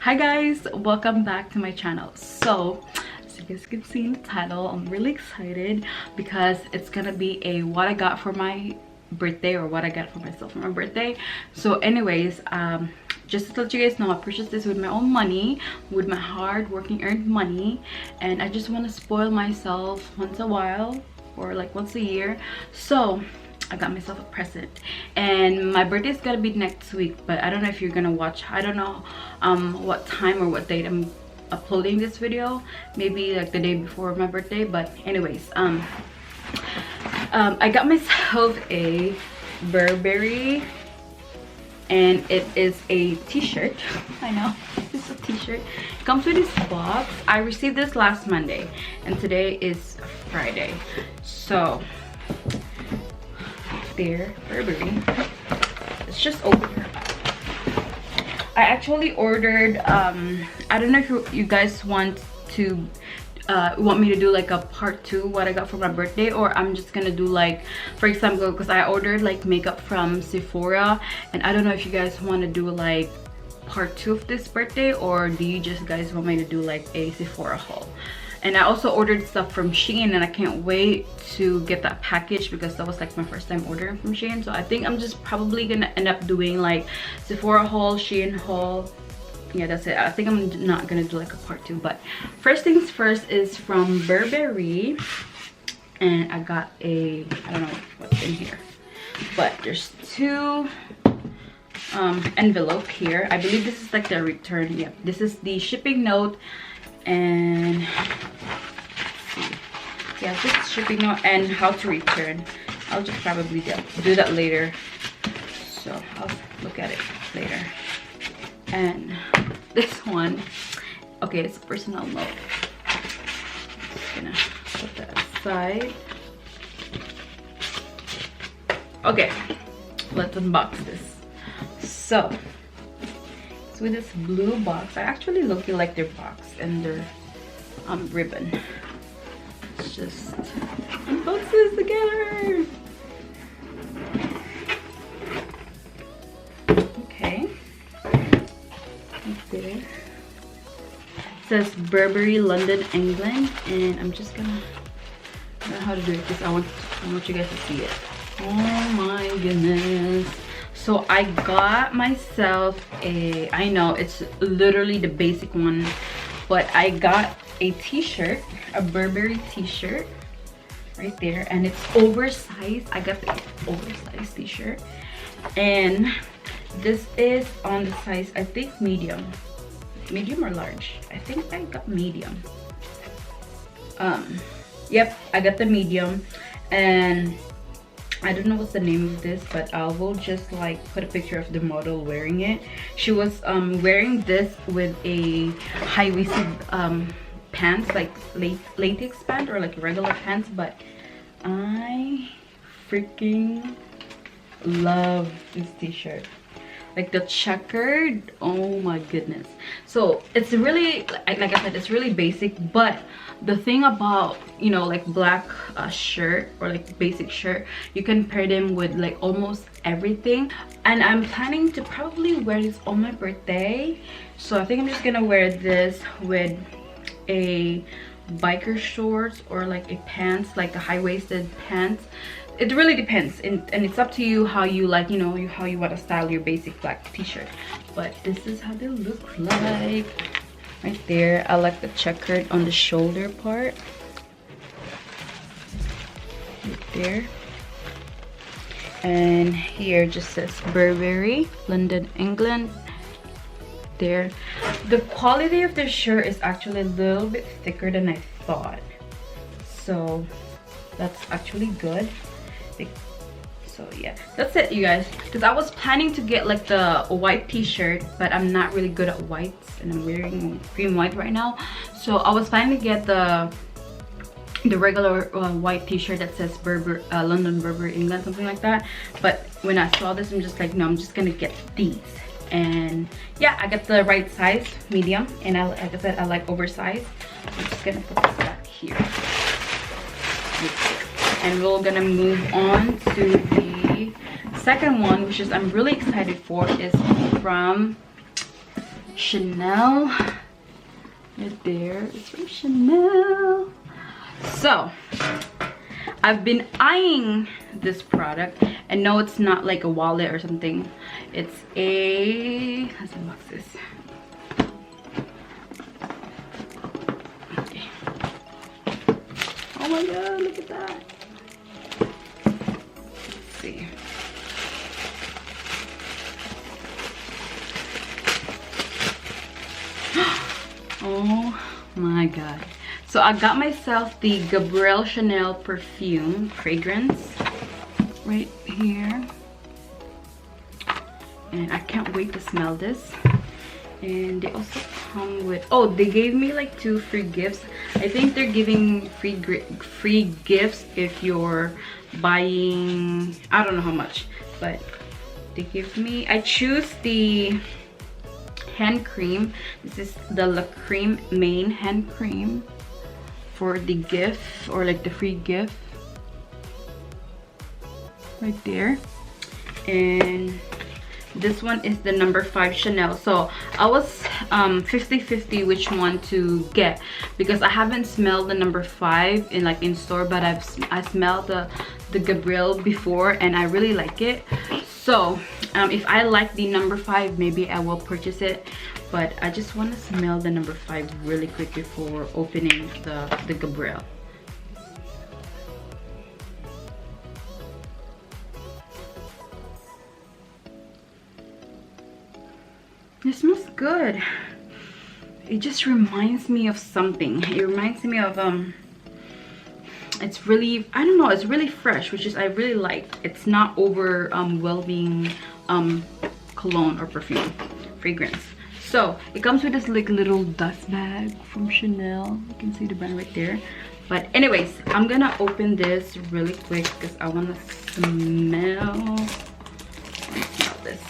Hi guys, welcome back to my channel. So as you guys can see in the title, I'm really excited because it's gonna be a what I got for my birthday, or what I got for myself for my birthday. So anyways, just to let you guys know, I purchased this with my own money, with my hard working earned money, and I just want to spoil myself once a while, or like once a year. So I got myself a present, and my birthday is gonna be next week, but I don't know if you're gonna watch. I don't know what time or what date I'm uploading this video. Maybe like the day before my birthday, but anyways, I got myself a Burberry, and it is a t-shirt. I know, it's a t-shirt. It comes with this box. I received this last Monday, and today is Friday. So there, Burberry. It's just over here. I actually ordered I don't know if you guys want me to do like a part 2 what I got for my birthday, or I'm just gonna do like, for example, because I ordered like makeup from Sephora, and I don't know if you guys want to do like part 2 of this birthday, or do you just guys want me to do like a Sephora haul. And I also ordered stuff from Shein, and I can't wait to get that package because that was like my first time ordering from Shein. So I think I'm just probably gonna end up doing like Sephora haul, Shein haul. Yeah, that's it. I think I'm not gonna do like a part 2, but first things first is from Burberry, and I got a, I don't know what's in here, but there's 2 envelope here. I believe this is like the return. Yeah, this is the shipping note, and yeah, this is shipping note and how to return. I'll just probably do that later, so I'll look at it later. And this one, okay, it's a personal note. Just gonna put that aside. Okay, let's unbox this. So it's with this blue box. I actually look like their box and their ribbon. Let's just unbox this together. Okay. There. It says Burberry, London, England, and I'm just gonna, I don't know how to do it because I want you guys to see it. Oh my goodness. So I got myself a, I know it's literally the basic one, but I got a t-shirt, a Burberry t-shirt right there, and it's oversized. I got the oversized t-shirt, and this is on the size, I think medium or large. I think I got medium. Yep, I got the medium, and I don't know what's the name of this, but I will just like put a picture of the model wearing it. She was wearing this with a high-waisted pants, like latex pants or like regular pants, but I freaking love this t-shirt. Like the checkered, oh my goodness. So it's really, like I said, it's really basic, but the thing about, you know, like black shirt or like basic shirt, you can pair them with like almost everything. And I'm planning to probably wear this on my birthday, so I think I'm just gonna wear this with a biker shorts or like a pants, like a high-waisted pants. It really depends, and it's up to you how you like, you know, how you want to style your basic black t-shirt. But this is how they look like right there. I like the checkered on the shoulder part right there, and here just says Burberry, London, England there. The quality of the shirt is actually a little bit thicker than I thought, so that's actually good. So yeah, that's it, you guys, because I was planning to get like the white t-shirt, but I'm not really good at whites, and I'm wearing cream white right now. So I was planning to get the regular white t-shirt that says London, Burberry, England, something like that. But when I saw this, I'm just like, no, I'm just gonna get these. And yeah, I got the right size, medium, and like I said, I like oversized. I'm just gonna put this back here. And we're gonna move on to the second one, which is I'm really excited for, is from Chanel. Right there, it's from Chanel. So I've been eyeing this product, and no, it's not like a wallet or something. It's a, let's unbox this. Okay. Oh my god, look at that. Let's see. Oh my god. So I got myself the Gabrielle Chanel perfume fragrance right here, and I can't wait to smell this. And they also come with, oh, they gave me like 2 free gifts. I think they're giving free gifts if you're buying, I don't know how much, but they give me, I choose the hand cream. This is the La Creme main hand cream for the gift, or like the free gift right there. And this one is the number 5 Chanel. So I was 50-50 which one to get, because I haven't smelled the number 5 in store, but I smelled the Gabrielle before and I really like it. So if I like the number 5, maybe I will purchase it, but I just want to smell the number 5 really quick before opening the Gabrielle. It smells good. It just reminds me of something. It reminds me of it's really, I don't know, it's really fresh, which is I really like. It's not overwhelming cologne or perfume fragrance. So it comes with this like little dust bag from Chanel. You can see the brand right there. But anyways, I'm gonna open this really quick because I want to smell this.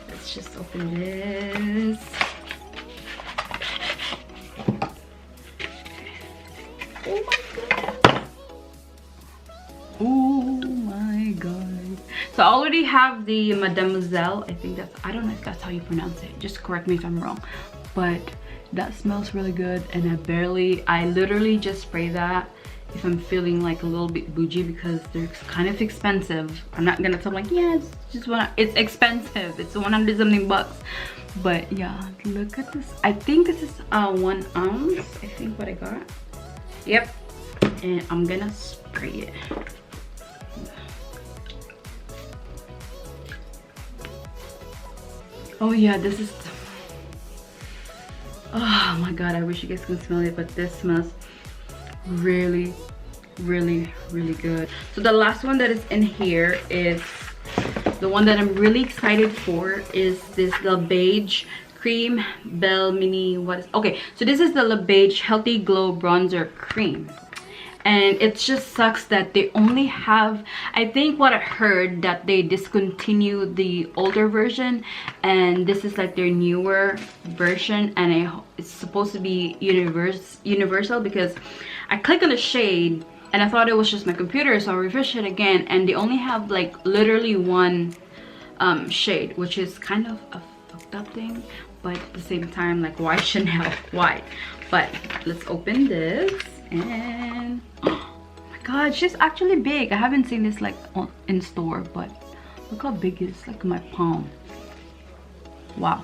Let's just open this. Oh my god. Oh my god. So I already have the Mademoiselle. I think that's, I don't know if that's how you pronounce it. Just correct me if I'm wrong. But that smells really good, and I literally just spray that if I'm feeling like a little bit bougie, because they're kind of expensive. I'm not gonna tell like, yeah, it's just it's expensive. It's 100 something bucks. But yeah, look at this. I think this is 1 ounce. I think what I got. Yep. And I'm gonna spray it. Oh yeah, this is, oh my god, I wish you guys could smell it, but this smells really good. So the last one that is in here is the one that I'm really excited for, is this La Beige Cream Belle Mini, okay, so this is the La Beige Healthy Glow Bronzer Cream. And it just sucks that they only have, I think what I heard, that they discontinued the older version, and this is like their newer version, and it's supposed to be universal, because I click on the shade and I thought it was just my computer, so I refreshed it again, and they only have like literally 1 shade, which is kind of a fucked up thing, but at the same time, like, why Chanel? Why? But let's open this. And oh my god, she's actually big. I haven't seen this like in store, but look how big it is, like my palm. Wow.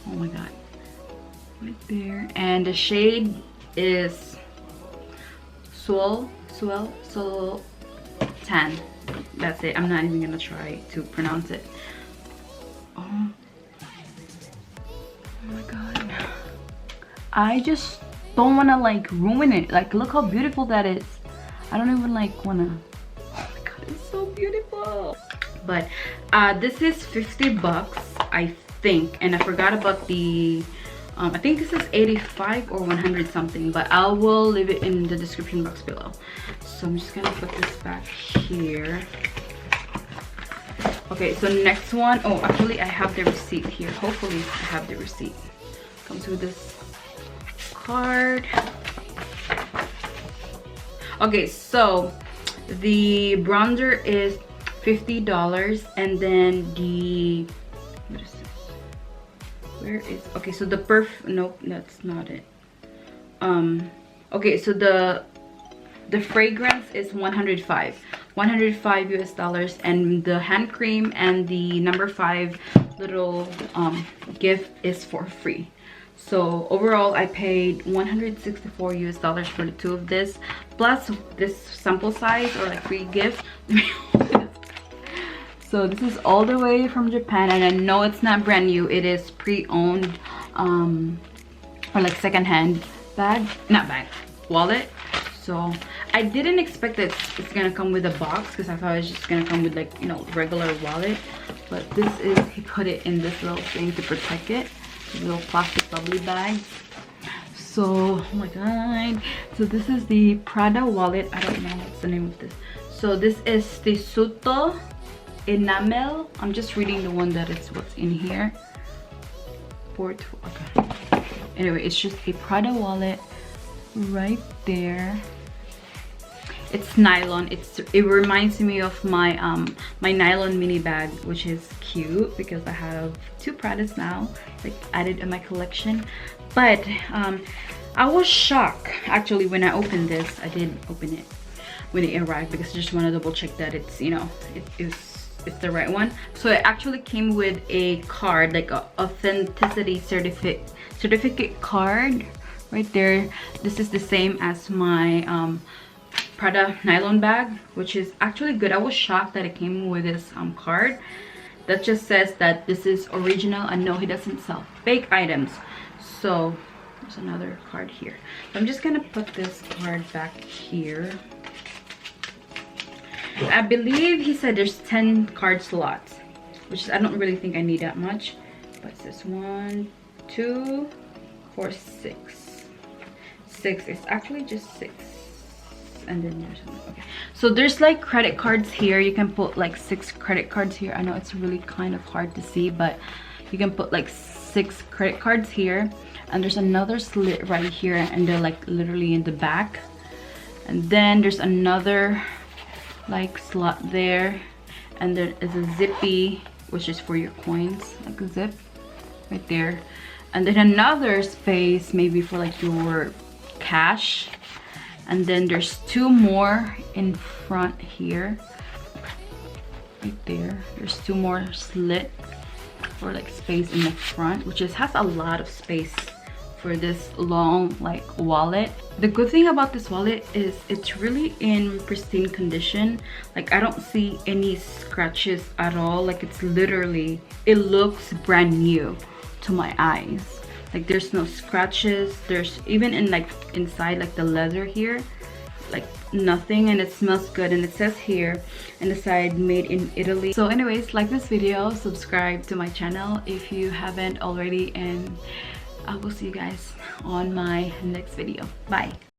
Oh my god. Right there. And the shade is Soul Tan. That's it. I'm not even gonna try to pronounce it. Oh my god. I just don't want to like ruin it. Like, look how beautiful that is. I don't even like want to, oh my god, it's so beautiful. But this is 50 bucks, I think, and I forgot about the I think this is 85 or 100 something, but I will leave it in the description box below. So I'm just gonna put this back here. Okay, so next one, oh, actually I have the receipt here. Hopefully I have the receipt. Comes with this card. Okay, so the bronzer is $50, and then the, what is this? where is, okay, so the nope, that's not it. Okay, so the fragrance is 105 US dollars, and the hand cream and the number 5 little gift is for free. So overall I paid 164 US dollars for the 2 of this, plus this sample size or like free gift. So this is all the way from Japan, and I know it's not brand new, it is pre-owned or like second-hand wallet. So I didn't expect that it's gonna come with a box, because I thought it's just gonna come with like, you know, regular wallet. But this is, he put it in this little thing to protect it, this little plastic bubbly bag. So oh my god, so this is the Prada wallet. I don't know what's the name of this. So this is the Tessuto Enamel. I'm just reading the one that is what's in here. Okay, anyway, it's just a Prada wallet right there. It's nylon. It reminds me of my my nylon mini bag, which is cute because I have 2 Pradas now, like added in my collection. But I was shocked actually when I opened this. I did open it when it arrived because I just want to double check that it's, you know, it's the right one. So it actually came with a card, like a authenticity certificate card right there. This is the same as my Prada nylon bag, which is actually good. I was shocked that it came with this card that just says that this is original, and no, he doesn't sell fake items. So there's another card here. So I'm just gonna put this card back here. I believe he said there's 10 card slots, which is, I don't really think I need that much, but it says 1, 2, 4, 6. It's actually just 6. And then there's okay, so there's like credit cards here. You can put like 6 credit cards here. I know it's really kind of hard to see, but you can put like 6 credit cards here, and there's another slit right here, and they're like literally in the back. And then there's another like slot there, and there is a zippy, which is for your coins, like a zip right there. And then another space maybe for like your cash. And then there's 2 more in front here, right there. There's 2 more slit for like space in the front, which is has a lot of space for this long like wallet. The good thing about this wallet is it's really in pristine condition. Like I don't see any scratches at all. Like it's literally, it looks brand new to my eyes. Like there's no scratches. There's even in like inside like the leather here, like nothing, and it smells good. And it says here in the side, made in Italy. So anyways, like this video, subscribe to my channel if you haven't already, and I will see you guys on my next video. Bye.